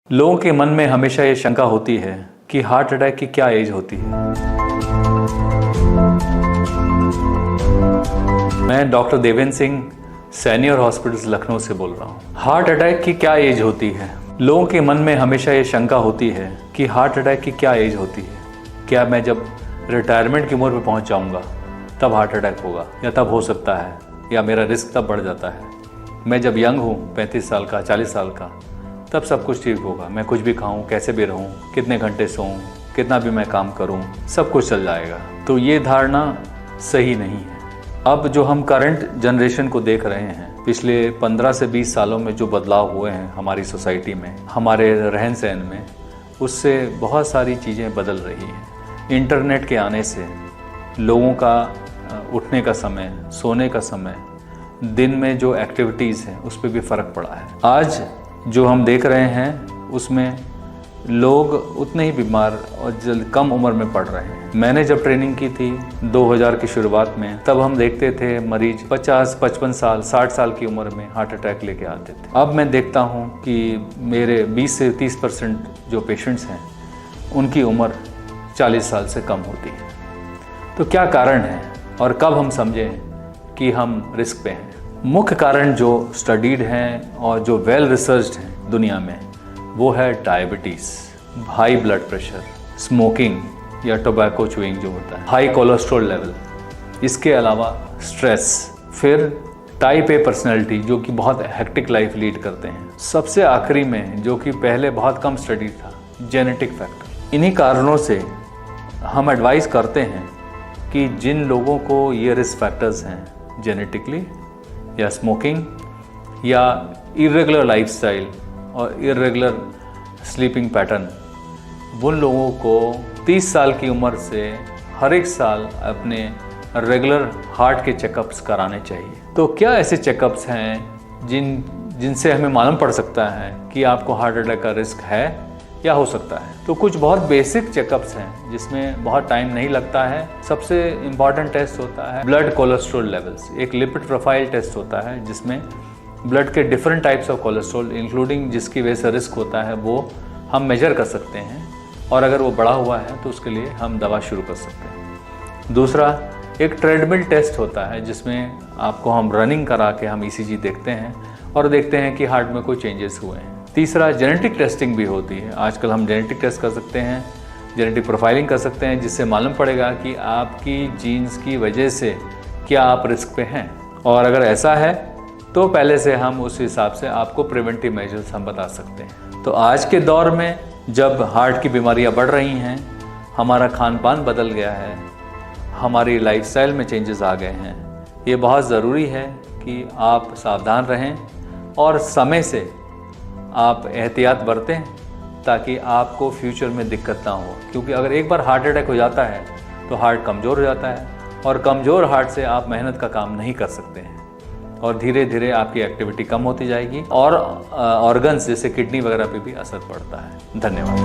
लोगों के मन में हमेशा ये शंका होती है कि हार्ट अटैक की क्या एज होती है। मैं doctor Devendra Singh senior hospitals Lucknow से बोल रहा हूँ। हार्ट अटैक की क्या एज होती है? लोगों के मन में हमेशा ये शंका होती है कि हार्ट अटैक की क्या एज होती है। क्या मैं जब रिटायरमेंट की उम्र पर पहुँच जाऊँगा तब हार्ट अटैक होगा, या तब हो सकता है, या मेरा रिस्क तब बढ़ जाता है। मैं जब यंग हूँ, 35 साल का, 40 साल का, तब सब कुछ ठीक होगा। मैं कुछ भी खाऊं, कैसे भी रहूं, कितने घंटे सोऊं, कितना भी मैं काम करूं, सब कुछ चल जाएगा। तो ये धारणा सही नहीं है। अब जो हम करंट जनरेशन को देख रहे हैं, पिछले 15 से 20 सालों में जो बदलाव हुए हैं हमारी सोसाइटी में, हमारे रहन सहन में, उससे बहुत सारी चीज़ें बदल रही हैं। इंटरनेट के आने से लोगों का उठने का समय, सोने का समय, दिन में जो एक्टिविटीज़ हैं उस पर भी फ़र्क पड़ा है। आज जो हम देख रहे हैं उसमें लोग उतने ही बीमार और कम उम्र में पड़ रहे हैं। मैंने जब ट्रेनिंग की थी 2000 की शुरुआत में, तब हम देखते थे मरीज 50, 55 साल, 60 साल की उम्र में हार्ट अटैक लेके आते थे। अब मैं देखता हूं कि मेरे 20 से 30% जो पेशेंट्स हैं उनकी उम्र 40 साल से कम होती है। तो क्या कारण है और कब हम समझें कि हम रिस्क पे हैं? मुख्य कारण जो स्टडीड हैं और जो वेल रिसर्च्ड हैं दुनिया में, वो है diabetes, high blood pressure, smoking या टोबैको च्यूइंग जो होता है, हाई कोलेस्ट्रॉल लेवल, इसके अलावा स्ट्रेस, फिर टाइप ए पर्सनैलिटी जो कि बहुत हेक्टिक लाइफ लीड करते हैं, सबसे आखिरी में जो कि पहले बहुत कम स्टडी था, जेनेटिक फैक्टर। इन्हीं कारणों से हम एडवाइस करते हैं कि जिन लोगों को ये रिस्क फैक्टर्स हैं जेनेटिकली, या स्मोकिंग, या इरेगुलर लाइफस्टाइल और इरेगुलर स्लीपिंग पैटर्न, उन लोगों को 30 साल की उम्र से हर एक साल अपने रेगुलर हार्ट के चेकअप्स कराने चाहिए। तो क्या ऐसे चेकअप्स हैं जिनसे हमें मालूम पड़ सकता है कि आपको हार्ट अटैक का रिस्क है या हो सकता है? तो कुछ बहुत बेसिक चेकअप्स हैं जिसमें बहुत टाइम नहीं लगता है। सबसे इम्पॉर्टेंट टेस्ट होता है ब्लड कोलेस्ट्रॉल लेवल्स। एक लिपिड प्रोफाइल टेस्ट होता है जिसमें ब्लड के different types of cholesterol, including जिसकी वजह से रिस्क होता है, वो हम मेजर कर सकते हैं, और अगर वो बढ़ा हुआ है तो उसके लिए हम दवा शुरू कर सकते हैं। दूसरा, एक ट्रेडमिल टेस्ट होता है जिसमें आपको हम रनिंग करा के हम ईसीजी देखते हैं और देखते हैं कि हार्ट में कोई चेंजेस हुए हैं। तीसरा, जेनेटिक टेस्टिंग भी होती है। आजकल हम जेनेटिक टेस्ट कर सकते हैं, जेनेटिक प्रोफाइलिंग कर सकते हैं, जिससे मालूम पड़ेगा कि आपकी जीन्स की वजह से क्या आप रिस्क पे हैं, और अगर ऐसा है तो पहले से हम उस हिसाब से आपको प्रिवेंटिव मेजर्स हम बता सकते हैं। तो आज के दौर में जब हार्ट की बीमारियां बढ़ रही हैं, हमारा खान पान बदल गया है, हमारी लाइफस्टाइल में चेंजेस आ गए हैं, ये बहुत ज़रूरी है कि आप सावधान रहें और समय से आप एहतियात बरतें ताकि आपको फ्यूचर में दिक्कत ना हो। क्योंकि अगर एक बार हार्ट अटैक हो जाता है तो हार्ट कमज़ोर हो जाता है, और कमज़ोर हार्ट से आप मेहनत का काम नहीं कर सकते हैं, और धीरे धीरे आपकी एक्टिविटी कम होती जाएगी, और ऑर्गन्स जैसे किडनी वगैरह पे भी असर पड़ता है। धन्यवाद।